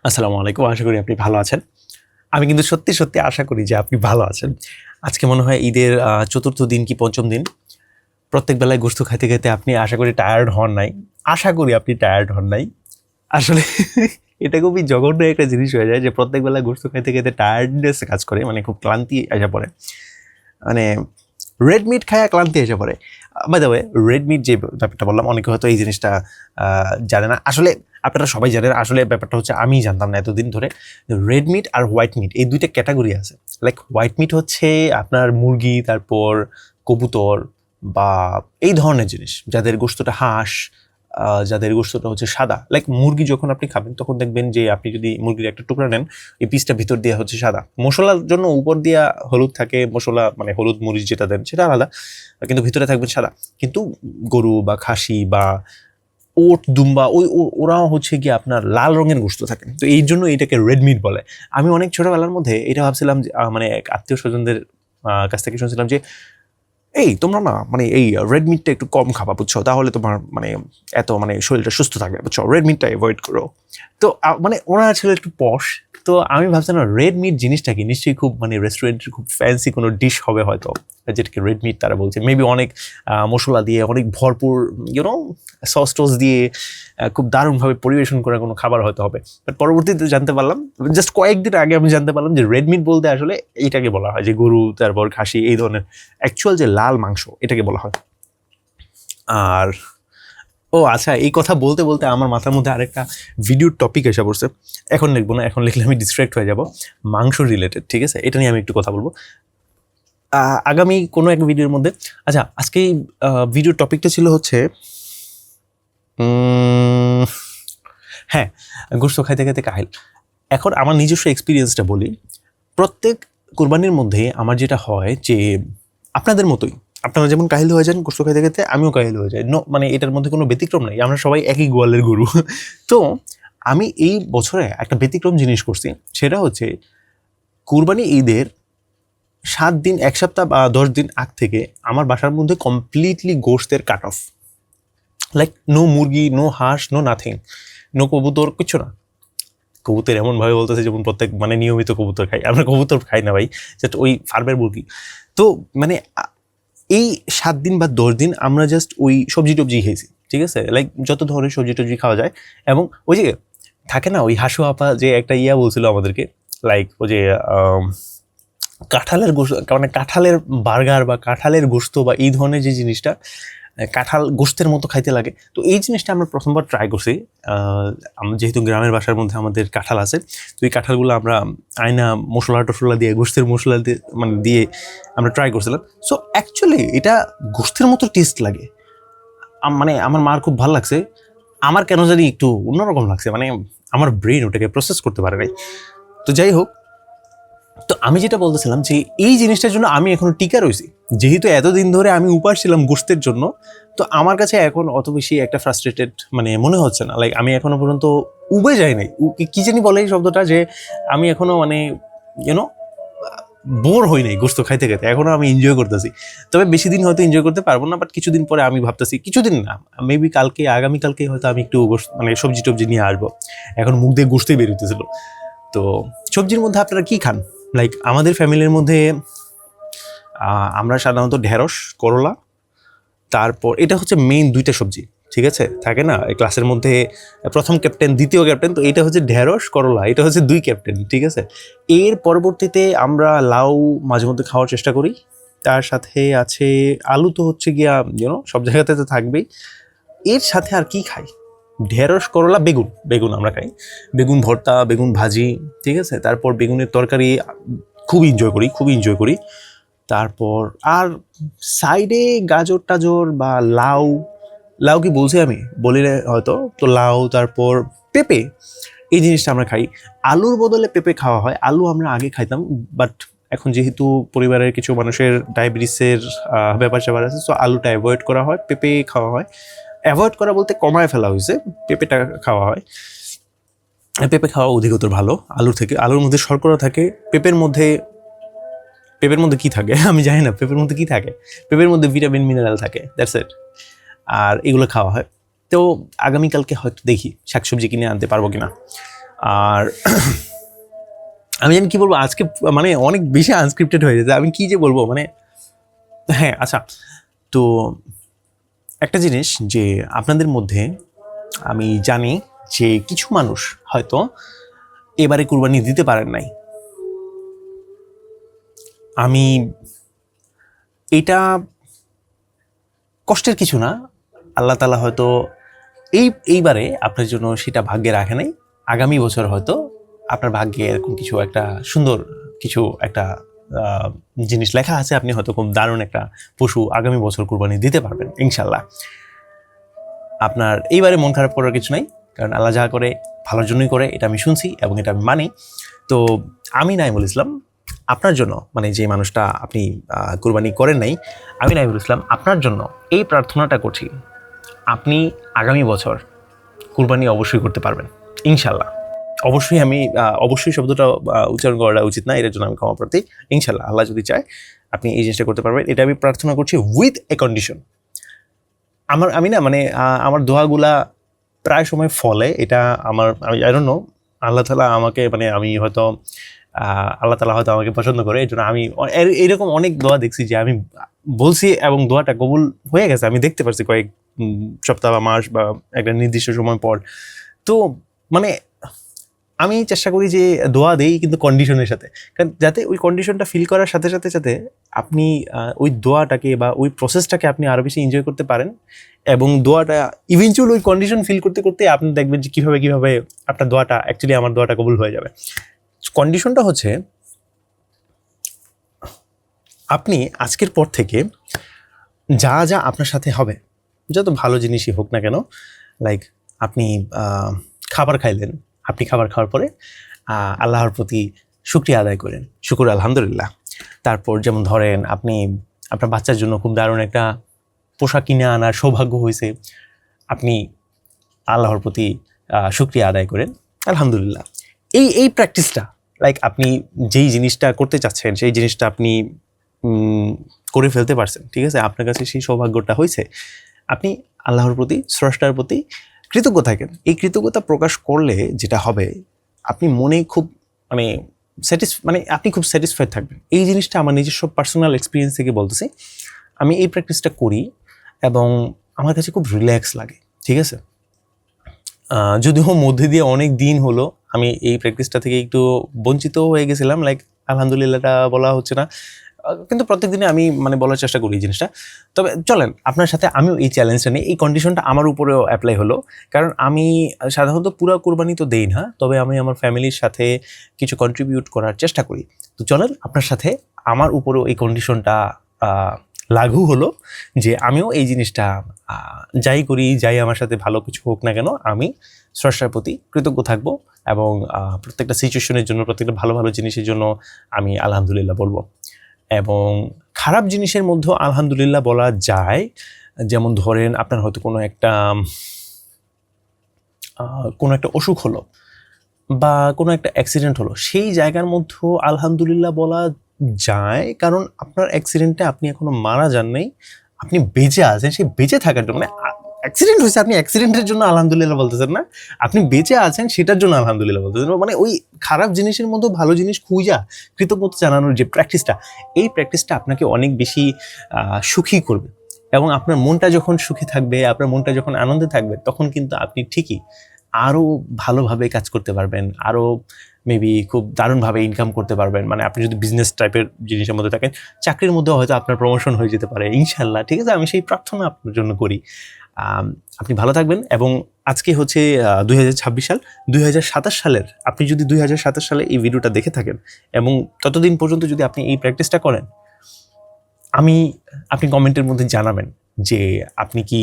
আসসালামু আলাইকুম। আশা করি আপনি ভালো আছেন। আমি কিন্তু সত্যি, সত্যি আশা করি যে আপনি ভালো আছেন। আজকে মনে হয় ঈদের ৪র্থ দিন কি ৫ম দিন। প্রত্যেক বেলায় গোশত খাইতে, খাইতে আপনি আশা করি টায়ার্ড হন নাই। আশা করি আপনি টায়ার্ড হন নাই। আসলে এটা খুবই জঘন্য একটা জিনিস হয়ে যায় যে প্রত্যেক বেলায় গোশত খাইতে, খাইতে টায়ার্ডনেস কাজ করে। মানে খুব ক্লান্তি এসে পড়ে। মানে রেড মিট খায়া ক্লান্তি এসে পড়ে। By the way red meat যে ব্যাপারটা বললাম অনেকে হয়তো এই জিনিসটা জানে না। আসলে আপনারা সবাই জানেন, আসলে ব্যাপারটা হচ্ছে আমিই জানতাম না এতদিন ধরে। রেড মিট আর হোয়াইট মিট এই দুইটা ক্যাটাগরি আছে। লাইক হোয়াইট মিট হচ্ছে আপনার মুরগি, তারপর কবুতর বা এই ধরনের জিনিস যাদের গোশতটা হাঁস, যাদের গোশতটা হচ্ছে সাদা। লাইক মুরগি যখন আপনি খাবেন তখন দেখবেন যে আপনি যদি মুরগির একটা টুকরা নেন, এই পিসটা ভিতর দিয়ে হচ্ছে সাদা। মশলার জন্য উপর দিয়া হলুদ থাকে, মশলা মানে হলুদ মরিচ যেটা দেন সেটা আলাদা, কিন্তু ভিতরে থাকবেন সাদা। কিন্তু গরু বা খাসি বা ওট, দুম্বা ওরাও হচ্ছে কি আপনার লাল রঙের গোশত থাকে। তো এই জন্য এটাকে রেড মিট বলে। আমি অনেক ছোটবেলার মধ্যে এটা ভাবছিলাম যে মানে আত্মীয় স্বজনদের কাছ থেকে শুনছিলাম যে এই তোমরা না মানে এই রেড মিটটা একটু কম খাবা, বুঝছো, তাহলে তোমার মানে এত মানে শরীরটা সুস্থ থাকবে, বুঝছো, রেড মিটটা অ্যাভয়েড করো। তো মানে ওনারা ছিল একটু পশ। তো আমি ভাবছিলাম রেড মিট জিনিসটা কি নিশ্চয়ই খুব মানে রেস্টুরেন্টের খুব ফ্যান্সি কোনো ডিশ হবে হয়তো, যেটাকে রেড মিট তারা বলছে। মেবি অনেক মশলা দিয়ে অনেক ভরপুর ইউনো সস টস দিয়ে খুব দারুণভাবে পরিবেশন করা কোনো খাবার হয়তো হবে। বাট পরবর্তীতে জানতে পারলাম, জাস্ট কয়েকদিন আগে আমি জানতে পারলাম যে রেড মিট বলতে আসলে এইটাকে বলা হয় যে গরু, তারপর খাসি, এই ধরনের অ্যাকচুয়াল যে লাল মাংস এটাকে বলা হয়। আর ও আচ্ছা, এই কথা বলতে বলতে আমার মাথার মধ্যে আরেকটা ভিডিওর টপিক এসে পড়ছে। এখন লিখবো না, এখন লিখলে আমি ডিস্ট্র্যাক্ট হয়ে যাব। মাংস রিলেটেড, ঠিক আছে, এটা নিয়ে আমি একটু কথা বলবো আগামী কোনো এক ভিডিওর মধ্যে। আচ্ছা, আজকে ভিডিওর টপিকটা ছিল হচ্ছে হ্যাঁ, গোশত খাইতে খাইতে কাহিল। এখন আমার নিজস্ব এক্সপিরিয়েন্সটা বলি। প্রত্যেক কোরবানির মধ্যে আমার যেটা হয় যে আপনাদের মতোই, আপনারা যেমন কাহিল হয়ে যান গোশত খাইতে খাইতে, আমিও কাহিল হয়ে যাই। মানে এটার মধ্যে কোনো ব্যতিক্রম নাই, আমরা সবাই একই গোয়ালের গরু। তো আমি এই বছরে একটা ব্যতিক্রম জিনিস করছি। সেটা হচ্ছে কুরবানি ঈদের 7 দিন, 1 সপ্তাহ বা 10 দিন আগ থেকে আমার বাসার মধ্যে কমপ্লিটলি গোশতের কাট অফ। লাইক নো মুরগি, নো হাঁস, নো নাথিং, নো কবুতর, কিছু না। কবুতর এমনভাবে বলতেছে যেমন প্রত্যেক মানে নিয়মিত কবুতর খাই। আমরা কবুতর খাই না ভাই, জাস্ট ওই ফার্মের মুরগি। তো মানে এই 7 দিন বা 10 দিন আমরা জাস্ট ওই সবজি টবজি খেয়েছি, ঠিক আছে, লাইক যত ধরনের সবজি টবজি খাওয়া যায়। এবং ওই যে থাকে না ওই হাসু আপা যে একটা বলছিল আমাদেরকে, লাইক ওই যে কাঁঠালের গোশত, মানে কাঁঠালের বার্গার বা কাঁঠালের গোশত বা এই ধরনের যে জিনিসটা কাঁঠাল গোশতের মতো খাইতে লাগে। তো এই জিনিসটা আমরা প্রথমবার ট্রাই করছি। যেহেতু গ্রামের বাসার মধ্যে আমাদের কাঁঠাল আছে, তো এই কাঁঠালগুলো আমরা আয়না মশলা টশলা দিয়ে, গোশতের মশলা দিয়ে মানে দিয়ে আমরা ট্রাই করছিলাম। সো অ্যাকচুয়ালি এটা গোশতের মতো টেস্ট লাগে। মানে আমার মার খুব ভালো লাগছে। আমার কেন জানি একটু অন্যরকম লাগছে, মানে আমার ব্রেন ওটাকে প্রসেস করতে পারে নাই। তো যাই হোক, তো আমি যেটা বলতেছিলাম যে এই জিনিসটার জন্য আমি এখনো টিকা রয়েছি। যেহেতু এতদিন ধরে আমি উপাস ছিলাম গোশতের জন্য, তো আমার কাছে এখন অত বেশি একটা ফ্রাস্ট্রেটেড মানে মনে হচ্ছে না। লাইক আমি এখনো পর্যন্ত উবে যাই নাই, কি জানি বলে এই শব্দটা, যে আমি এখনো মানে ইউনো বোর হই নাই গোশত খাইতে খাইতে। এখনো আমি এনজয় করতেছি। তবে বেশি দিন হয়তো এনজয় করতে পারবো না, বাট কিছুদিন পরে আমি ভাবতেছি, কিছুদিন না, মেবি কালকে আগামীকালকে হয়তো আমি একটু মানে সবজি টবজি নিয়ে আসবো। এখন মুখ দিয়ে গোশতেই বেরোতেছিল। তো সবজির মধ্যে আপনারা কি খান? লাইক আমাদের ফ্যামিলির মধ্যে আমরা সাধারণত ঢেঁড়স, করলা, তারপর এটা হচ্ছে মেইন দুইটা সবজি, ঠিক আছে, থাকে না এই ক্লাসের মধ্যে প্রথম ক্যাপ্টেন, দ্বিতীয় ক্যাপ্টেন। তো এটা হচ্ছে ঢেঁড়স, করলা, এটা হচ্ছে 2 ক্যাপ্টেন, ঠিক আছে। এর পরবর্তীতে আমরা লাউ মাঝে মধ্যে খাওয়ার চেষ্টা করি। তার সাথে আছে আলু, তো হচ্ছে গিয়া সব জায়গাতে তো থাকবেই। এর সাথে আর কি খাই? ঢেঁড়স, করলা, বেগুন। বেগুন আমরা খাই, বেগুন ভর্তা, বেগুন ভাজি, ঠিক আছে। তারপর বেগুনের তরকারি খুব এনজয় করি। তারপর আর সাইডে গাজর টাজর বা লাউ, লাউ কি বলছি আমি, বলি হয়তো, তো লাউ, তারপর পেঁপে, এই জিনিসটা আমরা খাই। আলুর বদলে পেঁপে খাওয়া হয়। আলু আমরা আগে খাইতাম, বাট এখন যেহেতু পরিবারের কিছু মানুষের ডায়াবেটিসের ব্যাপার স্যাপার আছে, সো আলুটা অ্যাভয়েড করা হয়, পেঁপে খাওয়া হয়। অ্যাভয়েড করা বলতে কমায় ফেলা হয়েছে, পেঁপেটা খাওয়া হয়। পেঁপে খাওয়া অধিকতর ভালো আলুর থেকে। আলুর মধ্যে শর্করা থাকে, পেঁপের মধ্যে কি থাকে আমি জানি না, পেঁপের মধ্যে কি থাকে, পেঁপের মধ্যে ভিটামিন মিনারেল থাকে, দ্যাটস ইট। আর এগুলো খাওয়া হয়। তো আগামীকালকে হয়তো দেখি শাকসবজি কিনে আনতে পারবো কিনা। আর আমি জানি কী বলবো আজকে, মানে অনেক বেশি আনস্ক্রিপ্টেড হয়ে যেতে, আমি কী যে বলবো মানে। হ্যাঁ আচ্ছা, তো একটা জিনিস যে আপনাদের মধ্যে আমি জানি যে কিছু মানুষ হয়তো এবারে কুরবানি দিতে পারেন নাই। আমি এটা কষ্টের কিছু না, আল্লাহ তাআলা হয়তো এইবারে আপনার জন্য সেটা ভাগ্যে রাখে নাই। আগামী বছর হয়তো আপনার ভাগ্যে এরকম কিছু একটা সুন্দর কিছু একটা জিনিস লেখা আছে, আপনি হয়তো খুব দারুণ একটা পশু আগামী বছর কুরবানি দিতে পারবেন ইনশাল্লাহ। আপনার এইবারে মন খারাপ করার কিছু নাই, কারণ আল্লাহ যা করে ভালোর জন্যই করে, এটা আমি শুনছি এবং এটা আমি মানি। তো আমি নাইমুল ইসলাম আপনার জন্য, মানে যে মানুষটা আপনি কুরবানি করেন নাই, আমি নাইমুল ইসলাম আপনার জন্য এই প্রার্থনাটা করছি, আপনি আগামী বছর কুরবানি অবশ্যই করতে পারবেন ইনশাল্লাহ। অবশ্যই আমি অবশ্যই শব্দটা উচ্চারণ করাটা উচিত না, এটার জন্য আমি ক্ষমা প্রার্থী। ইনশাল্লাহ আল্লাহ যদি চায় আপনি এই জিনিসটা করতে পারবেন, এটা আমি প্রার্থনা করছি উইথ এ কন্ডিশন। আমি না মানে আমার দোয়াগুলা প্রায় সময় ফলে, এটা আমি আই ডোন্ট নো, আল্লাহ তাআলা আমাকে মানে আমি হয়তো আল্লাহ তাআলা হয়তো আমাকে পছন্দ করে, এই জন্য আমি এইরকম অনেক দোয়া দেখছি যে আমি বলছি এবং দোয়াটা কবুল হয়ে গেছে, আমি দেখতে পারছি কয়েক সপ্তাহ বা মাস বা একটা নির্দিষ্ট সময় পর। তো মানে আমি চেষ্টা করি যে দোয়া দেই কিন্তু কন্ডিশনের সাথে, কারণ যাতে ওই কন্ডিশনটা ফিল করার সাথে সাথে সাথে আপনি ওই দোয়াটাকে বা ওই প্রসেসটাকে আপনি আরও বেশি এনজয় করতে পারেন, এবং দোয়াটা ইভেনচুয়াল ওই কন্ডিশন ফিল করতে করতে আপনি দেখবেন যে কীভাবে আপনার দোয়াটা অ্যাকচুয়ালি আমার দোয়াটা কবুল হয়ে যাবে। কন্ডিশনটা হচ্ছে আপনি আজকের পর থেকে যা যা আপনার সাথে হবে, যত ভালো জিনিসই হোক না কেন, লাইক আপনি খাবার খাইলেন, আপনি খাবার খাওয়ার পরে আল্লাহর প্রতি শুকরিয়া আদায় করেন, শুকুর আলহামদুলিল্লাহ। তারপর যেমন ধরেন আপনি আপনার বাচ্চার জন্য খুব দারুণ একটা পোশাক কিনে আনার সৌভাগ্য হয়েছে, আপনি আল্লাহর প্রতি শুকরিয়া আদায় করেন আলহামদুলিল্লাহ। এই প্র্যাকটিসটা, লাইক আপনি যেই জিনিসটা করতে চাচ্ছেন সেই জিনিসটা আপনি করে ফেলতে পারছেন, ঠিক আছে, আপনার কাছে সেই সৌভাগ্যটা হয়েছে, আপনি আল্লাহর প্রতি, স্রষ্টার প্রতি কৃতজ্ঞ থাকেন। এই কৃতজ্ঞতা প্রকাশ করলে যেটা হবে, আপনি মনে খুব মানে আপনি খুব স্যাটিসফাইড থাকবেন। এই জিনিসটা আমার নিজস্ব পার্সোনাল এক্সপিরিয়েন্স থেকে বলতেছি, আমি এই প্র্যাকটিসটা করি এবং আমার কাছে খুব রিল্যাক্স লাগে, ঠিক আছে। যদিও মধ্যে দিয়ে অনেক দিন হলো আমি এই প্র্যাকটিসটা থেকে একটু বঞ্চিত হয়ে গেছিলাম, লাইক আলহামদুলিল্লাহটা বলা হচ্ছে না, কিন্তু প্রত্যেক দিনে আমি মানে বলার চেষ্টা করি এই জিনিসটা। তবে চলেন আপনার সাথে আমিও এই চ্যালেঞ্জটা নিই, এই কন্ডিশনটা আমার উপরেও অ্যাপ্লাই হলো, কারণ আমি সাধারণত পুরো কুরবানি তো দেই না, তবে আমি আমার ফ্যামিলির সাথে কিছু কন্ট্রিবিউট করার চেষ্টা করি। তো চলেন আপনার সাথে আমার উপরেও এই কন্ডিশনটা লাগু হলো, যে আমিও এই জিনিসটা যাই করি, যাই আমার সাথে ভালো কিছু হোক না কেন, আমি স্রষ্টার প্রতি কৃতজ্ঞ থাকবো এবং প্রত্যেকটা সিচুয়েশনের জন্য, প্রত্যেকটা ভালো ভালো জিনিসের জন্য আমি আলহামদুলিল্লাহ বলবো। এবং খারাপ জিনিসের মধ্যেও আলহামদুলিল্লাহ বলা যায়, যেমন ধরেন আপনার হয়তো কোনো একটা অসুখ হলো বা কোনো একটা অ্যাক্সিডেন্ট হলো, সেই জায়গার মধ্যেও আলহামদুলিল্লাহ বলা যায়, কারণ আপনার অ্যাক্সিডেন্টে আপনি এখনো মারা যান নাই, আপনি বেঁচে আছেন। সেই বেঁচে থাকার জন্য, মানে অ্যাক্সিডেন্ট হয়েছে, আপনি অ্যাক্সিডেন্টের জন্য আলহামদুলিল্লাহ বলতেছেন না, আপনি বেঁচে আছেন সেটার জন্য আলহামদুলিল্লাহ বলতেছেন। মানে ওই খারাপ জিনিসের মধ্যে ভালো জিনিস খুঁজা কৃতজ্ঞতা জানানোর যে প্র্যাকটিসটা, এই প্র্যাকটিসটা আপনাকে অনেক বেশি সুখী করবে, এবং আপনার মনটা যখন সুখী থাকবে, আপনার মনটা যখন আনন্দে থাকবে, তখন কিন্তু আপনি ঠিকই আরও ভালোভাবে কাজ করতে পারবেন, আরও মেবি খুব দারুণভাবে ইনকাম করতে পারবেন। মানে আপনি যদি বিজনেস টাইপের জিনিসের মধ্যে থাকেন, চাকরির মধ্যেও হয়তো আপনার প্রমোশন হয়ে যেতে পারে ইনশাল্লাহ, ঠিক আছে। আমি সেই প্রার্থনা আপনার জন্য করি। আপনি ভালো থাকবেন, এবং আজকে হচ্ছে 2026 সাল, 2027 সালের, আপনি যদি 2027 সালে এই ভিডিওটা দেখে থাকেন এবং ততদিন পর্যন্ত যদি আপনি এই প্র্যাকটিসটা করেন, আপনি কমেন্টের মধ্যে জানাবেন যে আপনি কি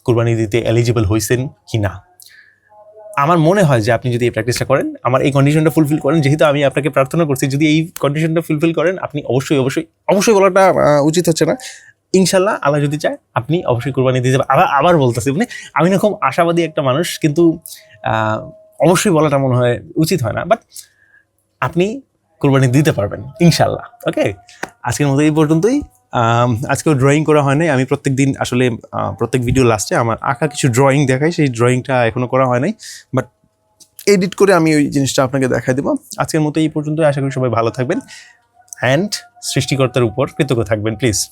কুরবানি দিতে এলিজিবল হয়েছেন কি না। আমার মনে হয় যে আপনি যদি এই প্র্যাকটিসটা করেন, আমার এই কন্ডিশনটা ফুলফিল করেন, যেহেতু আমি আপনাকে প্রার্থনা করছি, যদি এই কন্ডিশনটা ফুলফিল করেন, আপনি অবশ্যই অবশ্যই অবশ্যই বলাটা উচিত হচ্ছে না, ইনশাল্লাহ আল্লাহ যদি চায় আপনি অবশ্যই কুরবানি দিতে পারবেন। আবার বলতেছি, মানে আমি না খুব আশাবাদী একটা মানুষ, কিন্তু অবশ্যই বলাটা মনে হয় উচিত হয় না, বাট আপনি কুরবানি দিতে পারবেন ইনশাল্লাহ। ওকে, আজকের মতো এই পর্যন্তই। আজকেও ড্রয়িং করা হয় নাই, আমি প্রত্যেক দিন আসলে প্রত্যেক ভিডিও লাস্টে আমার আঁকা কিছু ড্রয়িং দেখাই, সেই ড্রয়িংটা এখনও করা হয় নাই, বাট এডিট করে আমি ওই জিনিসটা আপনাকে দেখাই দেবো। আজকের মতো এই পর্যন্ত, আশা করি সবাই ভালো থাকবেন অ্যান্ড সৃষ্টিকর্তার উপর কৃতজ্ঞ থাকবেন প্লিজ।